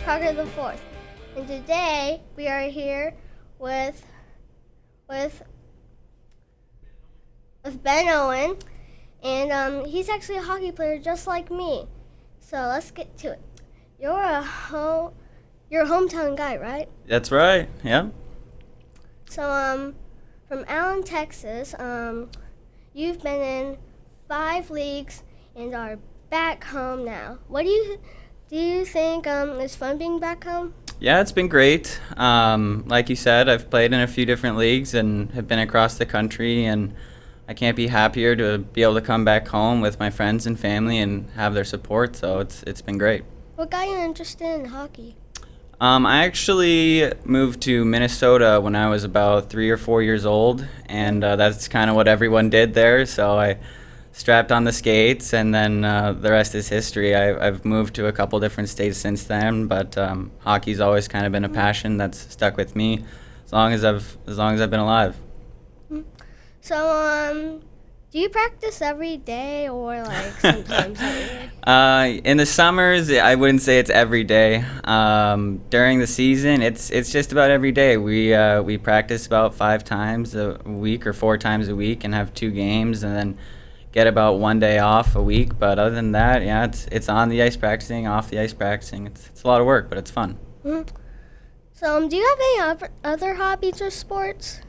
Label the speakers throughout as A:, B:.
A: Parker the Fourth, and today we are here with Ben Owen, and he's actually a hockey player just like me. So let's get to it. You're a hometown guy, right?
B: That's right. Yeah.
A: So from Allen, Texas, you've been in 5 leagues and are back home now. What do you think is fun being back home?
B: Yeah, it's been great. Like you said, I've played in a few different leagues and have been across the country, and I can't be happier to be able to come back home with my friends and family and have their support. So it's been great.
A: What got you interested in hockey?
B: I actually moved to Minnesota when I was about 3 or 4 years old, and that's kind of what everyone did there. So I strapped on the skates, and then the rest is history. I've moved to a couple different states since then, but hockey's always kind of been a passion that's stuck with me as long as I've been alive.
A: So do you practice every day or like sometimes every day?
B: In the summers, I wouldn't say it's every day. During the season, it's just about every day. We practice about 5 times a week or 4 times a week and have 2 games, and then get about 1 day off a week. But other than that, yeah, it's on the ice practicing, off the ice practicing. It's a lot of work, but it's fun.
A: Mm-hmm. So do you have any other hobbies or sports?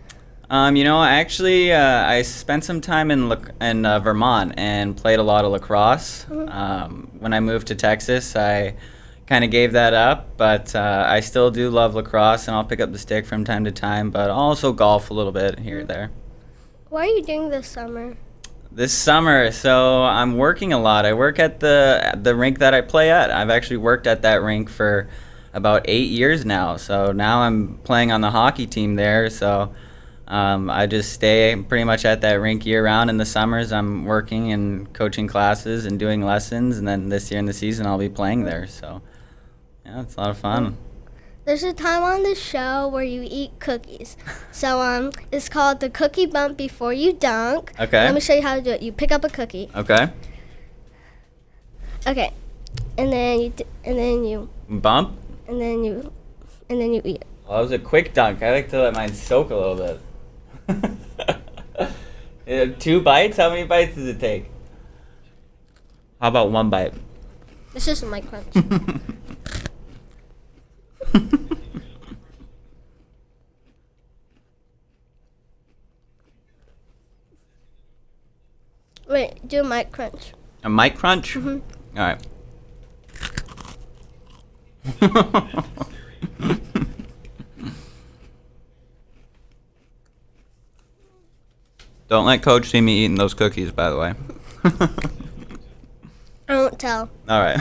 B: Actually, I spent some time in Vermont and played a lot of lacrosse.
A: Mm-hmm.
B: When I moved to Texas, I kind of gave that up, but I still do love lacrosse, and I'll pick up the stick from time to time, but I'll also golf a little bit here or there.
A: What are you doing this summer?
B: This summer, so I'm working a lot. I work at the rink that I play at. I've actually worked at that rink for about 8 years now, so now I'm playing on the hockey team there, so I just stay pretty much at that rink year-round. In the summers, I'm working and coaching classes and doing lessons, and then this year in the season, I'll be playing there. So, yeah, it's a lot of fun.
A: There's a time on the show where you eat cookies. So it's called the cookie bump before you dunk.
B: Okay.
A: Let me show you how to do it. You pick up a cookie.
B: Okay.
A: Okay, and then you
B: Bump?
A: and then you eat it.
B: Well, that was a quick dunk. I like to let mine soak a little bit. 2 bites? How many bites does it take? How about 1 bite?
A: It's just a mic crunch. Wait, do a mic crunch.
B: A mic crunch?
A: Mm-hmm.
B: All right. Don't let Coach see me eating those cookies, by the way.
A: I won't tell.
B: All right.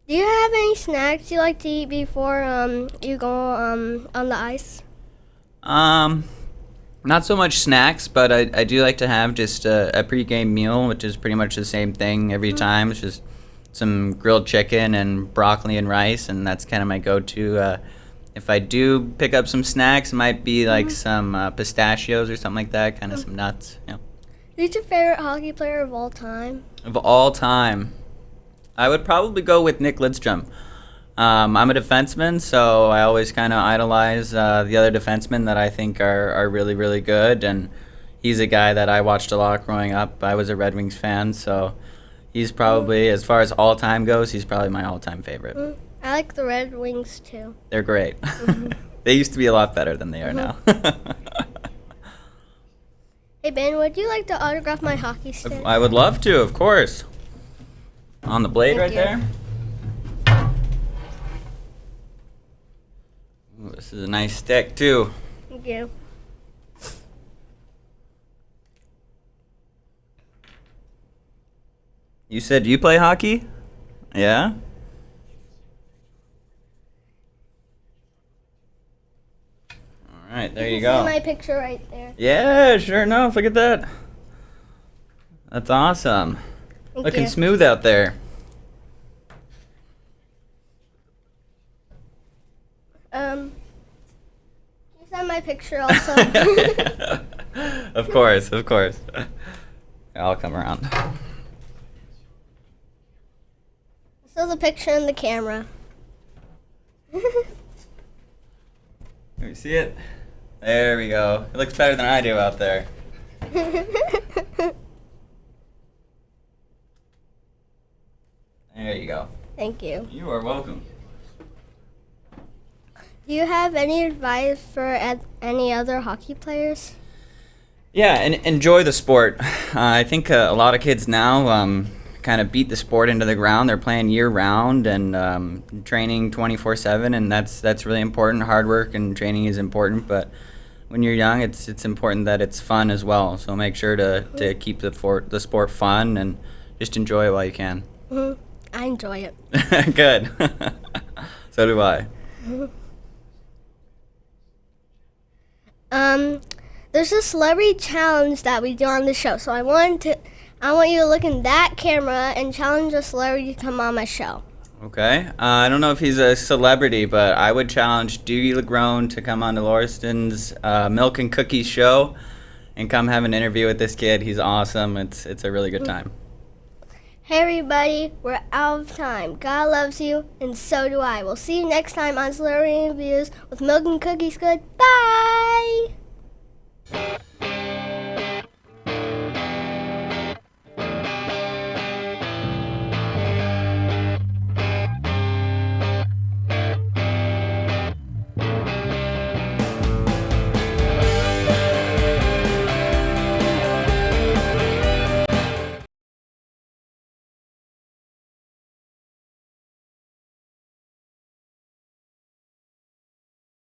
A: Do you have any snacks you like to eat before you go on the ice?
B: Not so much snacks, but I do like to have just a pre-game meal, which is pretty much the same thing every time. It's just some grilled chicken and broccoli and rice, and that's kind of my go-to. If I do pick up some snacks, it might be like some pistachios or something like that, kind of some nuts. Yeah.
A: Who's your favorite hockey player of all time?
B: Of all time, I would probably go with Nick Lidstrom. I'm a defenseman, so I always kind of idolize the other defensemen that I think are really, really good, and he's a guy that I watched a lot growing up. I was a Red Wings fan, so he's probably, as far as all time goes, he's probably my all-time favorite.
A: I like the Red Wings too.
B: They're great. They used to be a lot better than they are now.
A: Hey Ben, would you like to autograph my hockey stick?
B: I would love to, of course. On the blade
A: Thank
B: right
A: you.
B: there. Ooh, this is a nice stick too.
A: Thank you.
B: You said you play hockey? Yeah? All right, there you go.
A: See my picture right there.
B: Yeah, sure enough. Look at that. That's awesome.
A: Thank
B: Looking
A: you.
B: smooth out there.
A: You send my picture also.
B: Of course, of course. I'll come around.
A: the picture in the camera.
B: Can we see it? There we go. It looks better than I do out there. There you go.
A: Thank you.
B: You are welcome.
A: Do you have any advice for any other hockey players?
B: Yeah, and enjoy the sport. I think a lot of kids now kind of beat the sport into the ground. They're playing year round and training 24/7, and that's really important. Hard work and training is important, but when you're young, it's important that it's fun as well. So make sure to keep the sport fun and just enjoy it while you can.
A: Mm-hmm. I enjoy it.
B: Good. So do I.
A: There's a celebrity challenge that we do on the show. So I want you to look in that camera and challenge a celebrity to come on my show.
B: Okay. I don't know if he's a celebrity, but I would challenge Dewey LeGrone to come on to Lauriston's Milk and Cookies show and come have an interview with this kid. He's awesome. It's a really good time.
A: Hey everybody, we're out of time. God loves you, and so do I. We'll see you next time on Celebrity Interviews with Milk and Cookies. Goodbye!